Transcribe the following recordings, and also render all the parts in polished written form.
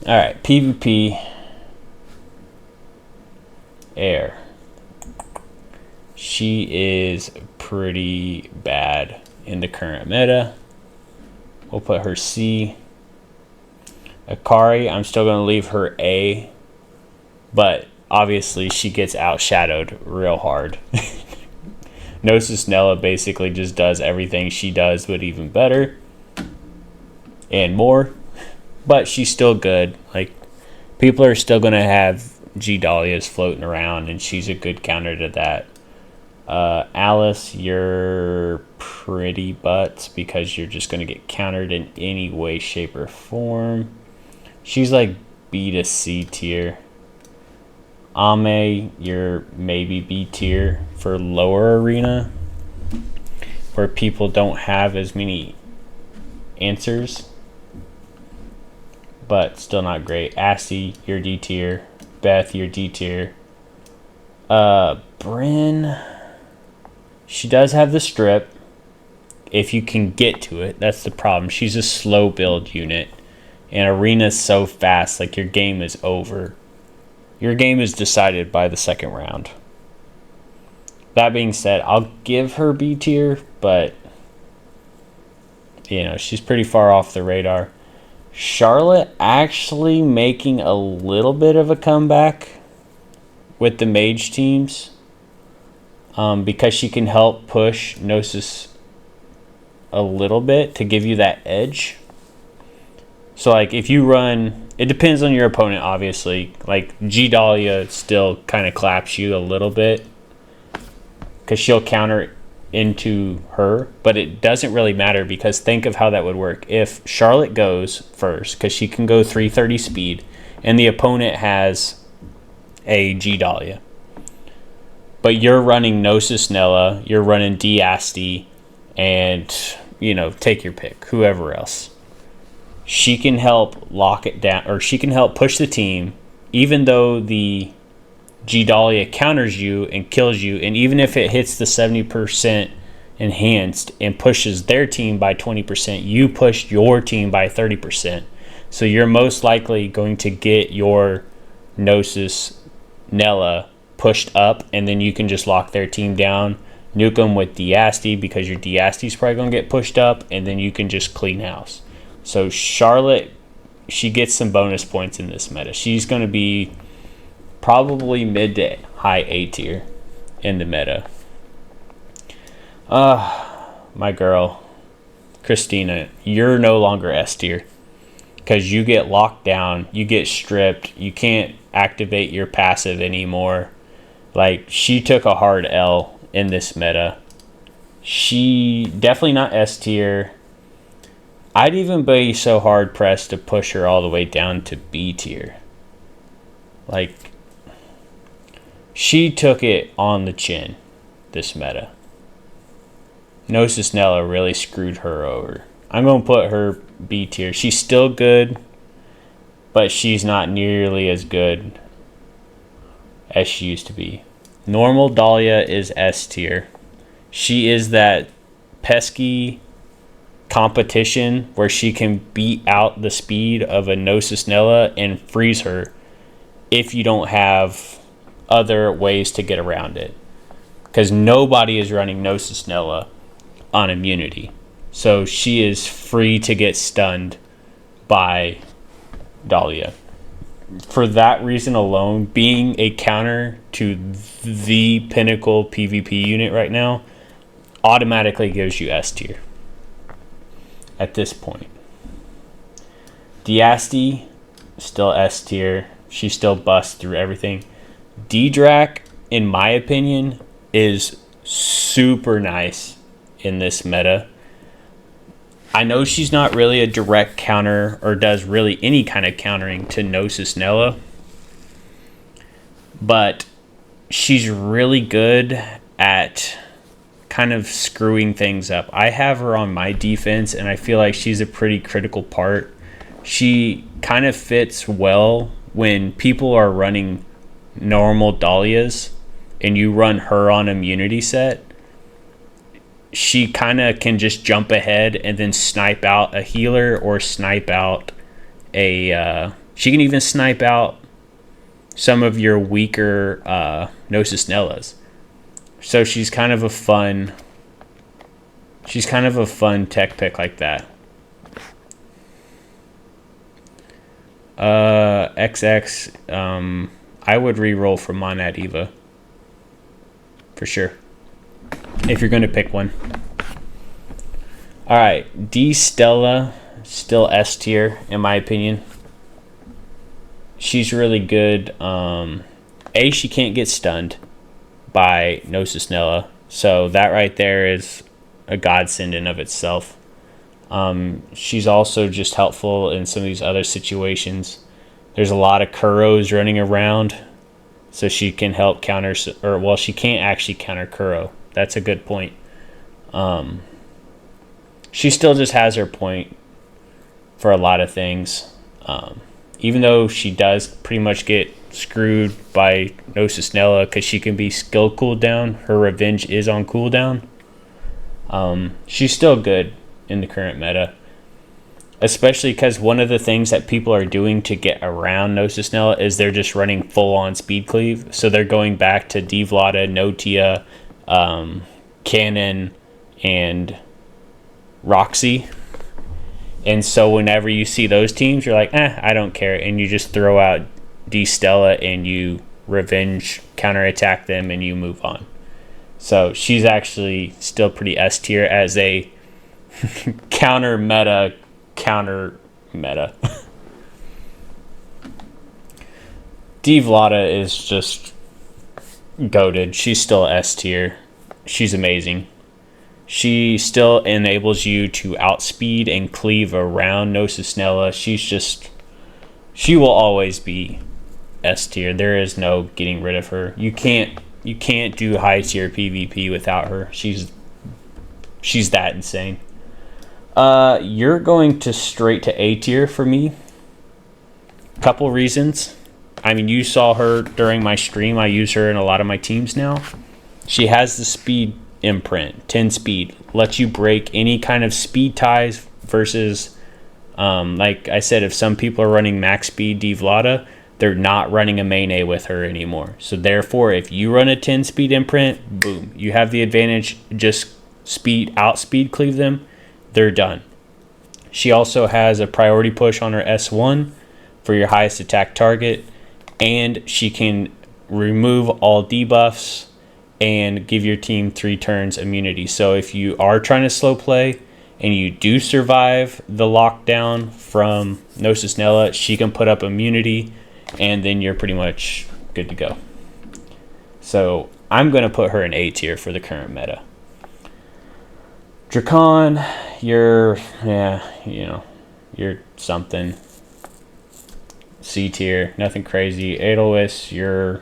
Alright, PvP Air. She is pretty bad in the current meta. We'll put her C. Akari, I'm still going to leave her A, but obviously she gets outshadowed real hard. Nosis Nella basically just does everything she does, but even better and more. But she's still good. Like, people are still going to have G Dahlias floating around, and she's a good counter to that. Alice, you're pretty butts because you're just going to get countered in any way, shape, or form. She's like B to C tier. Ame, you're maybe B tier for lower arena, where people don't have as many answers, but still not great. Assy, you're D tier. Beth, you're D tier. Bryn, she does have the strip if you can get to it. That's the problem. She's a slow build unit, and arena's so fast, like, your game is over. Your game is decided by the second round. That being said, I'll give her B tier, but you know, she's pretty far off the radar. Charlotte actually making a little bit of a comeback with the mage teams, because she can help push Gnosis a little bit to give you that edge. So, like, if you run, it depends on your opponent, obviously. Like, G Dahlia still kind of claps you a little bit because she'll counter into her, but it doesn't really matter because think of how that would work. If Charlotte goes first, because she can go 330 speed, and the opponent has a G Dahlia, but you're running Nosis Nella, you're running Diasti, and, you know, take your pick, whoever else. She can help lock it down, or she can help push the team, even though the G Dahlia counters you and kills you, and even if it hits the 70% enhanced and pushes their team by 20%, you pushed your team by 30%. So you're most likely going to get your Nosis Nella pushed up, and then you can just lock their team down, nuke them with Diasti because your Diasti's probably going to get pushed up, and then you can just clean house. So Charlotte, she gets some bonus points in this meta. She's going to be probably mid to high A tier in the meta. My girl, Christina, you're no longer S tier because you get locked down, you get stripped, you can't activate your passive anymore. Like, she took a hard L in this meta. She definitely not S tier. I'd even be so hard pressed to push her all the way down to B tier. Like, she took it on the chin, this meta. Nosis Nella really screwed her over. I'm going to put her B tier. She's still good, but she's not nearly as good as she used to be. Normal Dahlia is S tier. She is that pesky competition where she can beat out the speed of a Nosis Nella and freeze her if you don't have other ways to get around it, because nobody is running Nosis Nella on immunity, so she is free to get stunned by Dahlia. For that reason alone, being a counter to the pinnacle PvP unit right now automatically gives you S tier at this point. Diasti, still S tier. She still busts through everything. D-Drac, in my opinion, is super nice in this meta. I know she's not really a direct counter or does really any kind of countering to Nosis Nella, but she's really good at kind of screwing things up. I have her on my defense, and I feel like she's a pretty critical part. She kind of fits well when people are running normal Dahlias and you run her on immunity set. She kind of can just jump ahead and then snipe out a healer or snipe out a She can even snipe out some of your weaker Nosis Nellas. So she's kind of a fun tech pick like that. XX, I would re-roll for Monad Eva. For sure. If you're going to pick one. Alright, D Stella, still S tier in my opinion. She's really good. A, she can't get stunned by Nosis Nella. So that right there is a godsend in of itself. She's also just helpful in some of these other situations. There's a lot of Kuros running around, so she can help counter, or well, she can't actually counter Kuro. That's a good point. She still just has her point for a lot of things. Even though she does pretty much get screwed by Nosis Nella because she can be skill cooldown, her revenge is on cooldown. She's still good in the current meta, especially because one of the things that people are doing to get around Nosis Nella is they're just running full-on speed cleave. So they're going back to Devlada, Notia, Cannon, and Roxy. And so whenever you see those teams, you're like, I don't care. And you just throw out D Stella and you revenge counterattack them and you move on. So she's actually still pretty S tier as a counter meta. Devlada is just goated. She's still S tier. She's amazing. She still enables you to outspeed and cleave around Nosis Nella. She will always be S tier. There is no getting rid of her. You can't do high tier PvP without her. She's that insane. You're going to straight to A tier for me. Couple reasons. I mean, you saw her during my stream. I use her in a lot of my teams now. She has the speed imprint, 10 speed, lets you break any kind of speed ties versus, like I said, if some people are running max speed Devlada, they're not running a main A with her anymore. So therefore, if you run a 10 speed imprint, boom, you have the advantage. Just outspeed cleave them. They're done. She also has a priority push on her S1 for your highest attack target, and she can remove all debuffs and give your team 3 turns immunity. So if you are trying to slow play and you do survive the lockdown from Nosis Nella, she can put up immunity and then you're pretty much good to go. So I'm going to put her in A tier for the current meta. Drakon, you're something. C tier, nothing crazy. Edelweiss, you're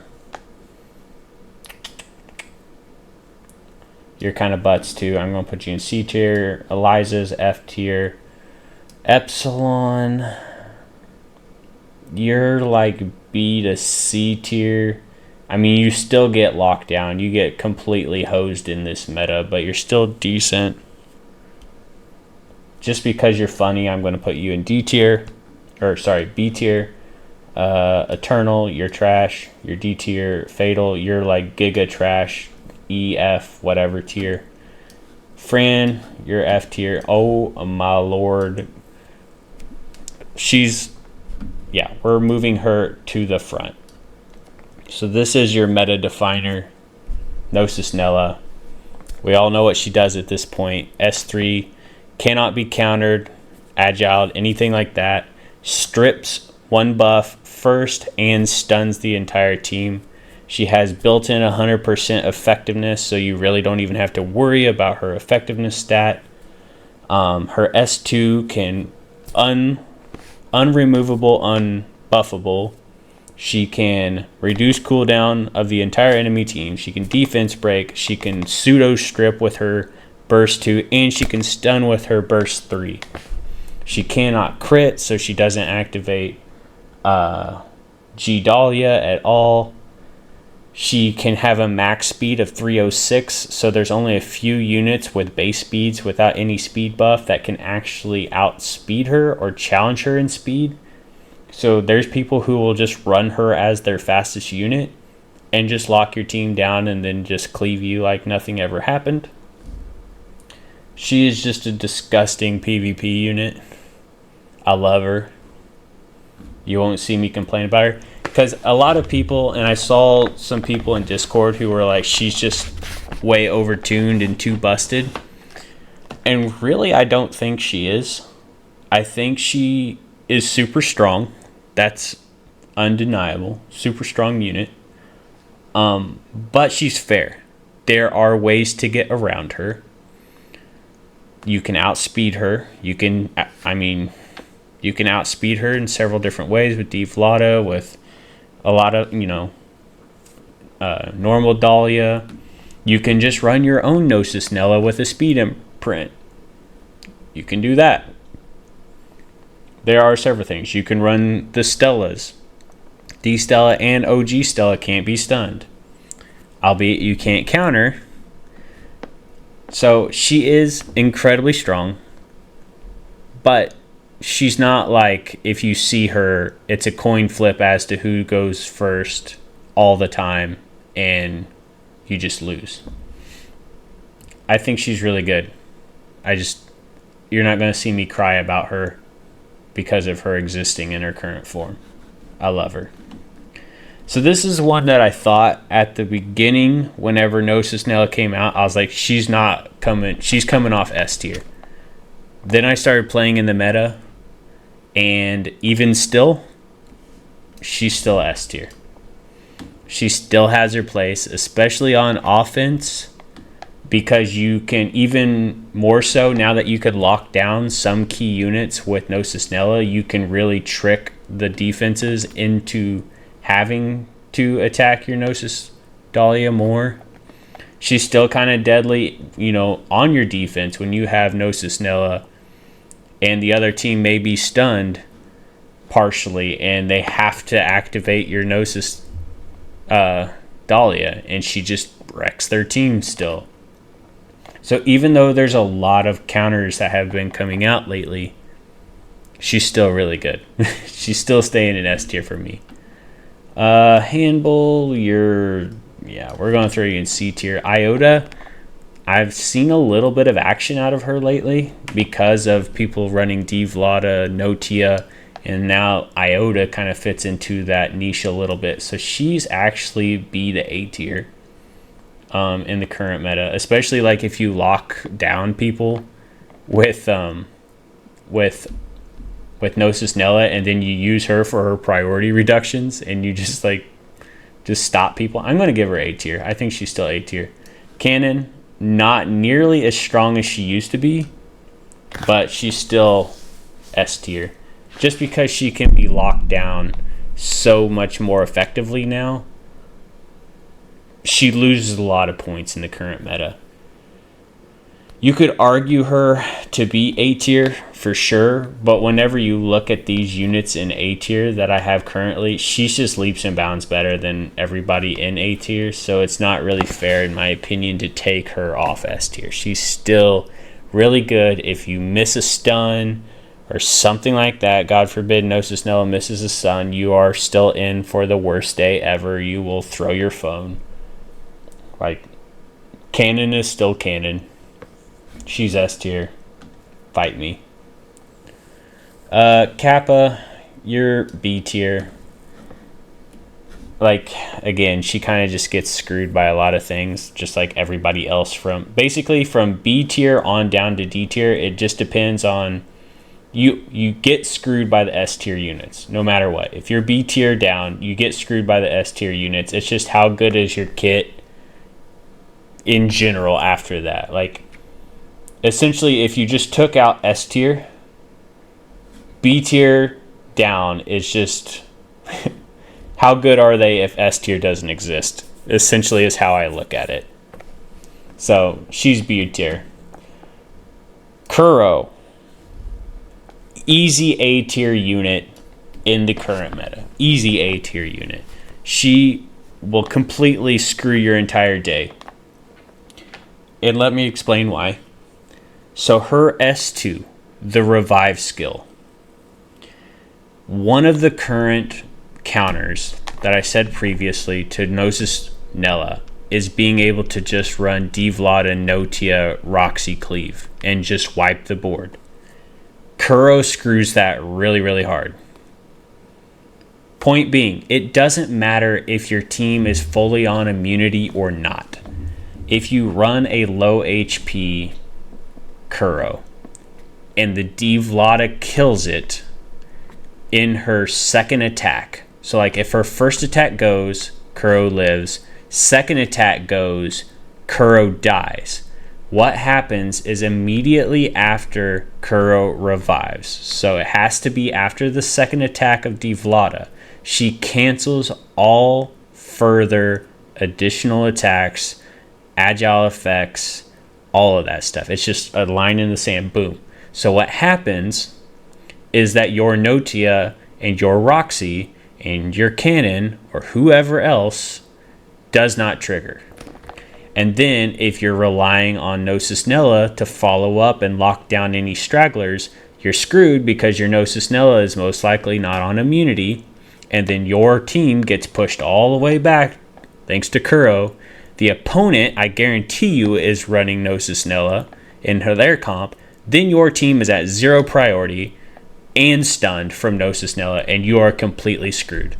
kind of butts too. I'm going to put you in C tier. Eliza's F tier. Epsilon, you're like B to C tier. I mean, you still get locked down. You get completely hosed in this meta, but you're still decent. Just because you're funny, I'm going to put you in B tier. Eternal, you're trash. You're D tier. Fatal, you're like giga trash. E, F, whatever tier. Fran, you're F tier. Oh my lord. We're moving her to the front. So this is your meta definer, Nosis Nella. We all know what she does at this point. S3, cannot be countered, agile, anything like that. Strips 1 buff first and stuns the entire team. She has built-in 100% effectiveness, so you really don't even have to worry about her effectiveness stat. Her S2 can unremovable, unbuffable. She can reduce cooldown of the entire enemy team. She can defense break. She can pseudo strip with her burst 2, and she can stun with her burst 3. She cannot crit, so she doesn't activate G Dahlia at all. She can have a max speed of 306, so there's only a few units with base speeds without any speed buff that can actually outspeed her or challenge her in speed. So there's people who will just run her as their fastest unit and just lock your team down and then just cleave you like nothing ever happened. She is just a disgusting PvP unit. I love her. You won't see me complain about her. Because a lot of people, and I saw some people in Discord who were like, she's just way overtuned and too busted. And really, I don't think she is. I think she is super strong. That's undeniable. Super strong unit. But she's fair. There are ways to get around her. You can outspeed her. You can outspeed her in several different ways with Deflata, with a lot of, normal Dahlia. You can just run your own Nosis Nella with a speed imprint. You can do that. There are several things. You can run the Stellas. D-Stella and OG Stella can't be stunned. Albeit you can't counter. So she is incredibly strong. But she's not like, if you see her, it's a coin flip as to who goes first all the time and you just lose. I think she's really good. You're not going to see me cry about her because of her existing in her current form. I love her. So this is one that I thought at the beginning, whenever Nosis Nella came out, I was like, she's coming off S tier. Then I started playing in the meta, and even still, she's still S tier. She still has her place, especially on offense, because you can, even more so now that you could lock down some key units with Nosis Nella, you can really trick the defenses into having to attack your Gnosis Dahlia more. She's still kind of deadly, on your defense when you have Nosis Nella and the other team may be stunned partially and they have to activate your Gnosis Dahlia, and she just wrecks their team still. So even though there's a lot of counters that have been coming out lately, she's still really good. She's still staying in S tier for me. Handbull, we're going to throw you in C tier. Iota, I've seen a little bit of action out of her lately because of people running Devlata, Notia, and now Iota kind of fits into that niche a little bit. So she's actually B to A tier in the current meta, especially like if you lock down people with Nosis Nella and then you use her for her priority reductions and you just stop people. I'm going to give her A tier. I think she's still A tier. Cannon, not nearly as strong as she used to be, but she's still S tier. Just because she can be locked down so much more effectively now, she loses a lot of points in the current meta. You could argue her to be A tier for sure, but whenever you look at these units in A tier that I have currently, she's just leaps and bounds better than everybody in A tier, so it's not really fair in my opinion to take her off S tier. She's still really good. If you miss a stun or something like that, God forbid Nosis Nella misses a stun, you are still in for the worst day ever. You will throw your phone. Cannon is still Cannon. She's S tier. Fight me. Kappa, you're B tier. Again, she kind of just gets screwed by a lot of things, just like everybody else. From B tier on down to D tier, it just depends on you get screwed by the S tier units, no matter what. If you're B tier down, you get screwed by the S tier units. It's just how good is your kit in general after that. Essentially, if you just took out S tier, B tier down is just how good are they if S tier doesn't exist, essentially is how I look at it. So she's B tier. Kuro, easy A tier unit in the current meta. Easy A tier unit. She will completely screw your entire day. And let me explain why. So her S2, the revive skill, one of the current counters that I said previously to Nosis Nella is being able to just run Devlada, Notia, Roxy, Cleave and just wipe the board. Kuro screws that really, really hard. Point being, it doesn't matter if your team is fully on immunity or not. If you run a low HP Kuro and the Devlada kills it in her second attack, so like if her first attack goes, Kuro lives, second attack goes, Kuro dies. What happens is immediately after Kuro revives, so it has to be after the second attack of Devlada, she cancels all further additional attacks, agile effects, all of that stuff. It's just a line in the sand, boom. So what happens is that your Notia and your Roxy and your Cannon or whoever else does not trigger. And then if you're relying on Nosis Nella to follow up and lock down any stragglers, you're screwed because your Nosis Nella is most likely not on immunity, and then your team gets pushed all the way back thanks to Kuro. The opponent, I guarantee you, is running Nosis Nella in their comp. Then your team is at 0 priority and stunned from Nosis Nella, and you are completely screwed.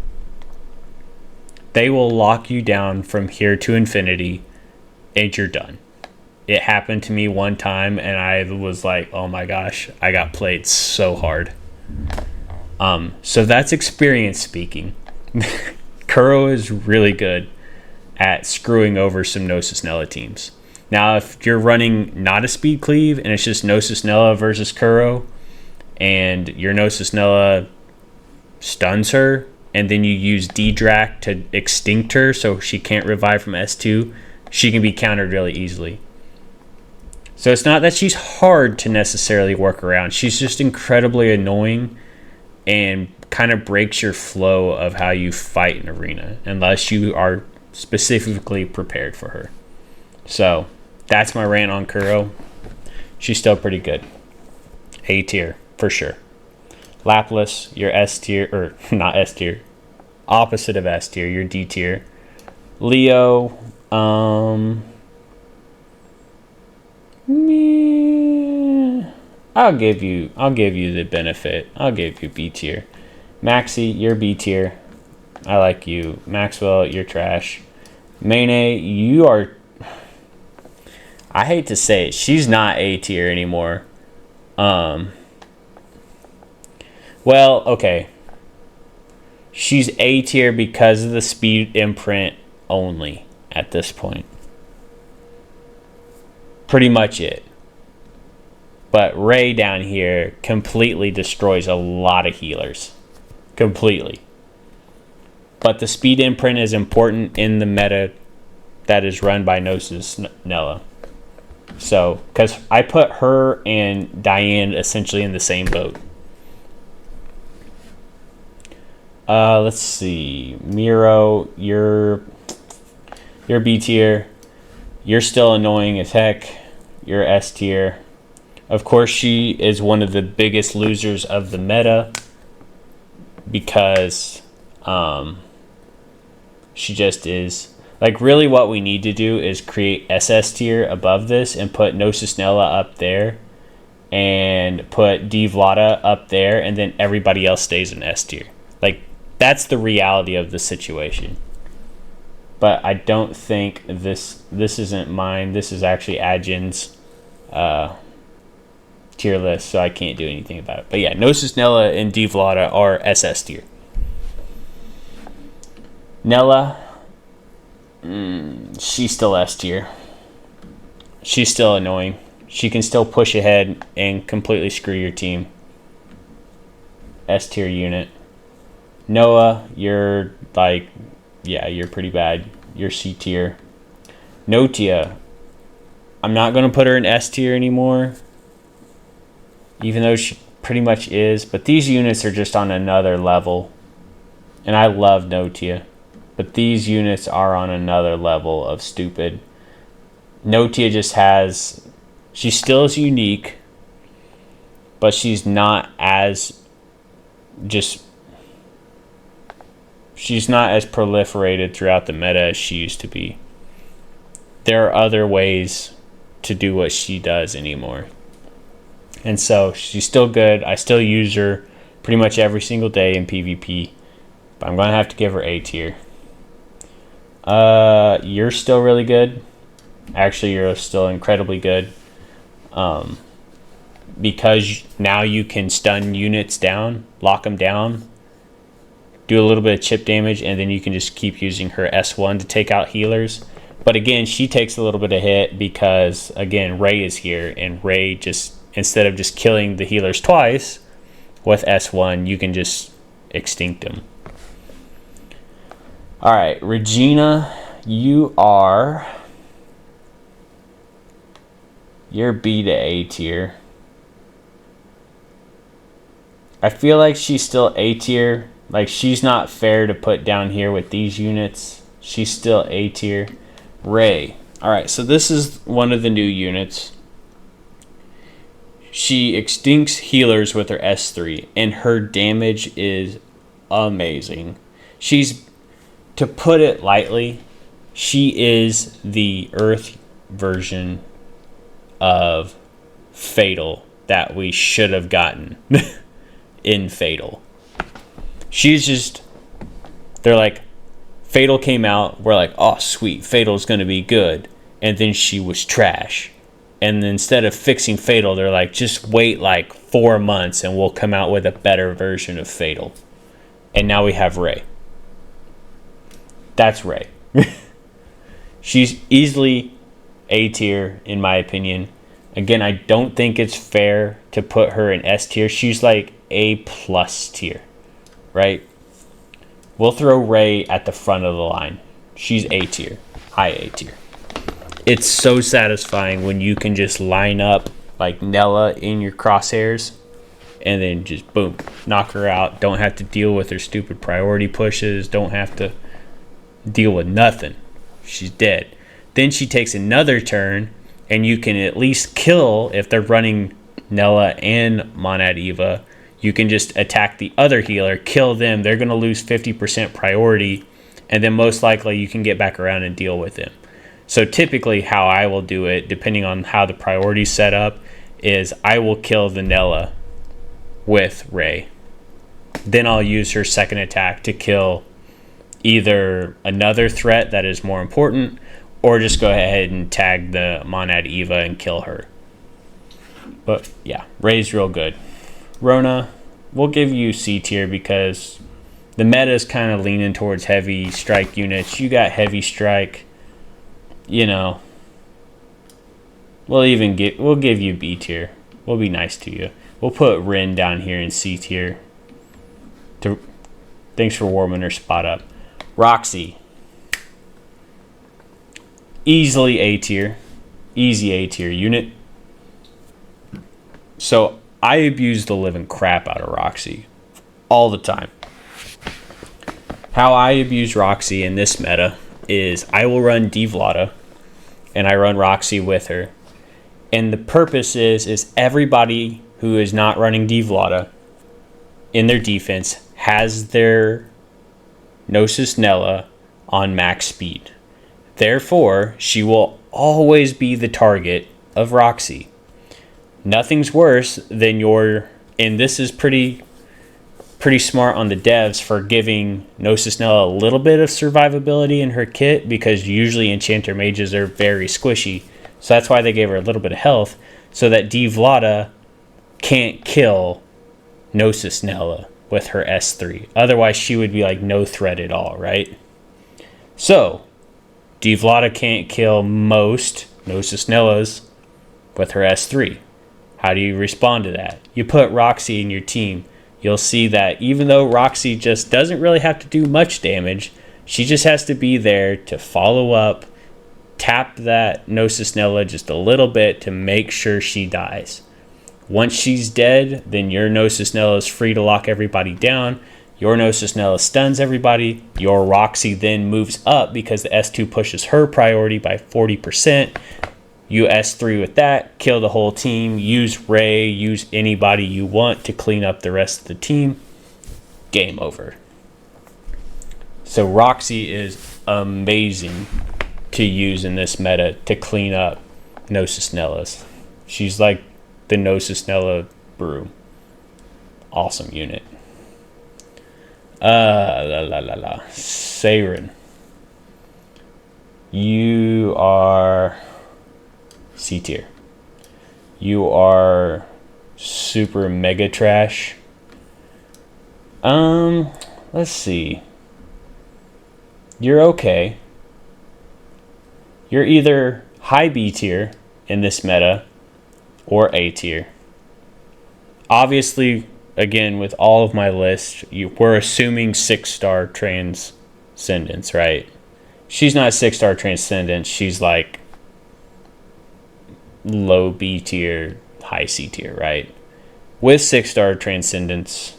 They will lock you down from here to infinity, and you're done. It happened to me one time, and I was like, oh my gosh, I got played so hard. So that's experience speaking. Kuro is really good at screwing over some Nosis Nella teams. Now, if you're running not a speed cleave and it's just Nosis Nella versus Kuro, and your Nosis Nella stuns her, and then you use D-Drac to extinct her so she can't revive from S2, she can be countered really easily. So it's not that she's hard to necessarily work around. She's just incredibly annoying and kind of breaks your flow of how you fight an arena unless you are specifically prepared for her. So that's my rant on Kuro. She's still pretty good. A tier for sure. Laplace, your S tier, or not S tier, opposite of S tier, your D tier. Leo, I'll give you the benefit. I'll give you B tier. Maxi, you're B tier. I like you. Maxwell, you're trash. Mayne, you are, I hate to say it, she's not A tier anymore. Well, okay. She's A tier because of the speed imprint only at this point. Pretty much it. But Ray down here completely destroys a lot of healers. Completely. But the speed imprint is important in the meta that is run by Nosis Nella. So, because I put her and Diane essentially in the same boat. Let's see. Miro, you're B tier. You're still annoying as heck. You're S tier. Of course, she is one of the biggest losers of the meta because she just is. Like, really what we need to do is create SS tier above this and put Nosis Nella up there and put Devlada up there, and then everybody else stays in S tier. Like, that's the reality of the situation. But I don't think this isn't mine. This is actually Adjin's tier list, so I can't do anything about it. But yeah, Nosis Nella and Devlada are SS tier. Nella, she's still S tier. She's still annoying. She can still push ahead and completely screw your team. S tier unit. Noah, you're like, yeah, you're pretty bad. You're C tier. Notia, I'm not going to put her in S tier anymore, even though she pretty much is. But these units are just on another level. And I love Notia. But these units are on another level of stupid. Notia just has... She still is unique, but she's not as just She's not as proliferated throughout the meta as she used to be. There are other ways to do what she does anymore. And so she's still good. I still use her pretty much every single day in PvP. But I'm going to have to give her A tier. You're still really good. Actually, you're still incredibly good. Because now you can stun units down, lock them down, do a little bit of chip damage, and then you can just keep using her S1 to take out healers. But again, she takes a little bit of hit because, again, Ray is here, and Ray just, instead of just killing the healers twice with S1, you can just extinct them. All right, Regina, you're B to A tier. I feel like she's still A tier. Like, she's not fair to put down here with these units. She's still A tier. Ray. Alright, so this is one of the new units. She extincts healers with her S3, and her damage is amazing. She's, to put it lightly, she is the Earth version of Fatal that we should have gotten in Fatal. She's just, they're like, Fatal came out, we're like, oh sweet, Fatal's gonna be good, and then she was trash. And instead of fixing Fatal, they're like, just wait like 4 months and we'll come out with a better version of Fatal. And now we have Ray. That's Ray. She's easily A tier in my opinion. Again, I don't think it's fair to put her in S tier. She's like A plus tier, right? We'll throw Ray at the front of the line. She's A tier, high A tier. It's so satisfying when you can just line up like Nella in your crosshairs and then just boom, knock her out. Don't have to deal with her stupid priority pushes. Don't have to deal with nothing. She's dead. Then she takes another turn and you can at least kill if they're running Nella and Monad Eva. You can just attack the other healer, kill them. They're going to lose 50% priority, and then most likely you can get back around and deal with them. So typically how I will do it, depending on how the priority's set up, is I will kill the Nella with Ray. Then I'll use her second attack to kill either another threat that is more important, or just go ahead and tag the Monad Eva and kill her. But yeah, Ray's real good. Rona, we'll give you C tier because the meta is kind of leaning towards heavy strike units. You got heavy strike, you know. We'll give you B tier. We'll be nice to you. We'll put Rin down here in C tier. Thanks for warming her spot up. Roxy, easily A tier, easy A tier unit. So I abuse the living crap out of Roxy all the time. How I abuse Roxy in this meta is I will run Devlada and I run Roxy with her. And the purpose is everybody who is not running Devlada in their defense has their Nosis Nella on max speed. Therefore, she will always be the target of Roxy. Nothing's worse than and this is pretty smart on the devs for giving Nosis Nella a little bit of survivability in her kit, because usually Enchanter mages are very squishy. So that's why they gave her a little bit of health, so that Devlada can't kill Nosis Nella with her S3. Otherwise, she would be like no threat at all, right? So, Devlada can't kill most Nosis Nellas with her S3. How do you respond to that? You put Roxy in your team. You'll see that even though Roxy just doesn't really have to do much damage, she just has to be there to follow up, tap that Nosis Nella just a little bit to make sure she dies. Once she's dead, then your Nosis Nella is free to lock everybody down. Your Nosis Nella stuns everybody. Your Roxy then moves up because the S2 pushes her priority by 40%. You S3 with that, kill the whole team, use Ray, use anybody you want to clean up the rest of the team. Game over. So Roxy is amazing to use in this meta to clean up Nosis Nellas. She's like the Nosis Nella brew. Awesome unit. Siren. You are C tier. You are super mega trash. Let's see. You're okay. You're either high B tier in this meta or A tier. Obviously, again, with all of my lists, we're assuming 6-star transcendence, right? She's not 6-star transcendence. She's like low B tier, high C tier, right? With 6-star transcendence,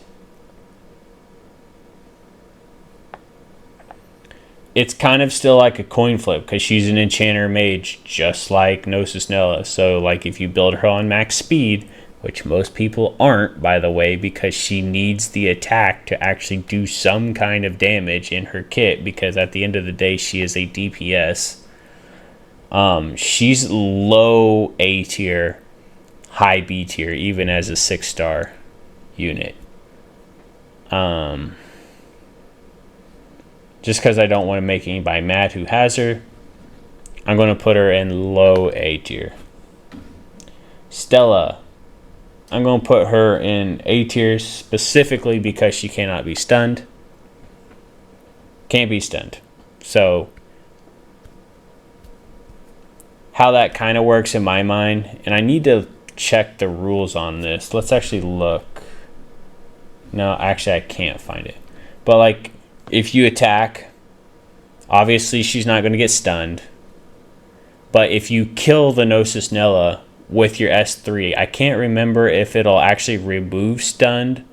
it's kind of still like a coin flip because she's an enchanter mage just like Nosis Nella. So like if you build her on max speed, which most people aren't, by the way, because she needs the attack to actually do some kind of damage in her kit, because at the end of the day she is a DPS. She's low A tier, high B tier, even as a 6-star unit. Just because I don't want to make anybody mad who has her, I'm going to put her in low A tier. Stella, I'm going to put her in A tier specifically because she cannot be stunned. Can't be stunned. So how that kind of works in my mind, and I need to check the rules on this. Let's actually look. No, actually I can't find it. But like if you attack, obviously she's not going to get stunned. But if you kill the Nosis Nella with your S3, I can't remember if it'll actually remove stunned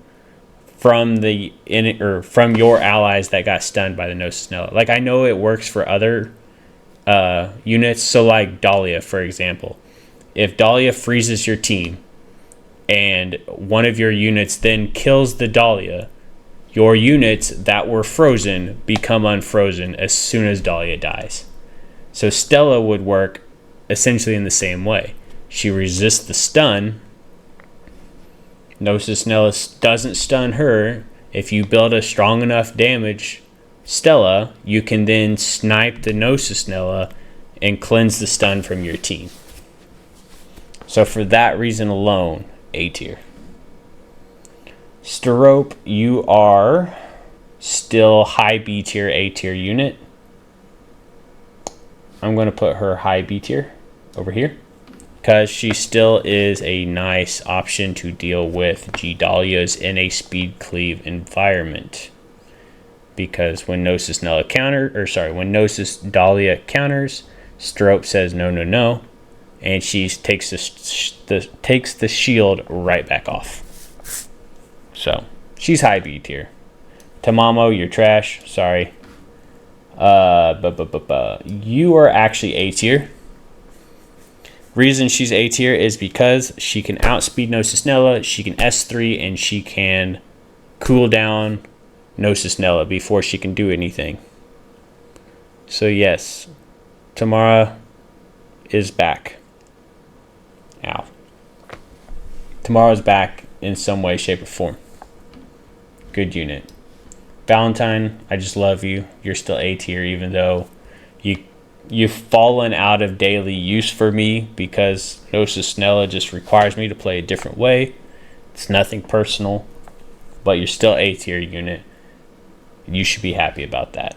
from from your allies that got stunned by the Nosis Nella. Like I know it works for other units. So like Dahlia, for example. If Dahlia freezes your team and one of your units then kills the Dahlia, your units that were frozen become unfrozen as soon as Dahlia dies. So Stella would work essentially in the same way. She resists the stun. Nosis Nella doesn't stun her. If you build a strong enough damage Stella, you can then snipe the Nosis Nella and cleanse the stun from your team. So for that reason alone, A tier. Sterope, you are still high B tier, A tier unit. I'm going to put her high B tier over here because she still is a nice option to deal with G Dahlias in a speed cleave environment. Because when Nosis Nella when Nosis Dahlia counters, Sterope says no, no, no, and she takes the shield right back off. So she's high B tier. Tamamo, you're trash. Sorry. You are actually A tier. Reason she's A tier is because she can outspeed Nosis Nella, she can S3, and she can cool down Nosis Nella before she can do anything. So yes, Tamara is back. Ow. Tamara's back in some way, shape, or form. Good unit. Valentine, I just love you. You're still A tier, even though you've fallen out of daily use for me because Nosis Nella just requires me to play a different way. It's nothing personal, but you're still A tier unit. You should be happy about that.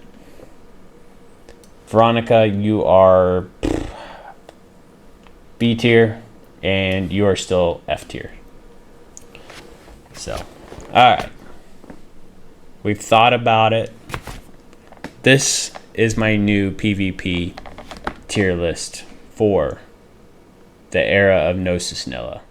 Veronica, you are B tier, and you are still F tier. So, alright. We've thought about it. This is my new PvP tier list for the era of Nosis Nella.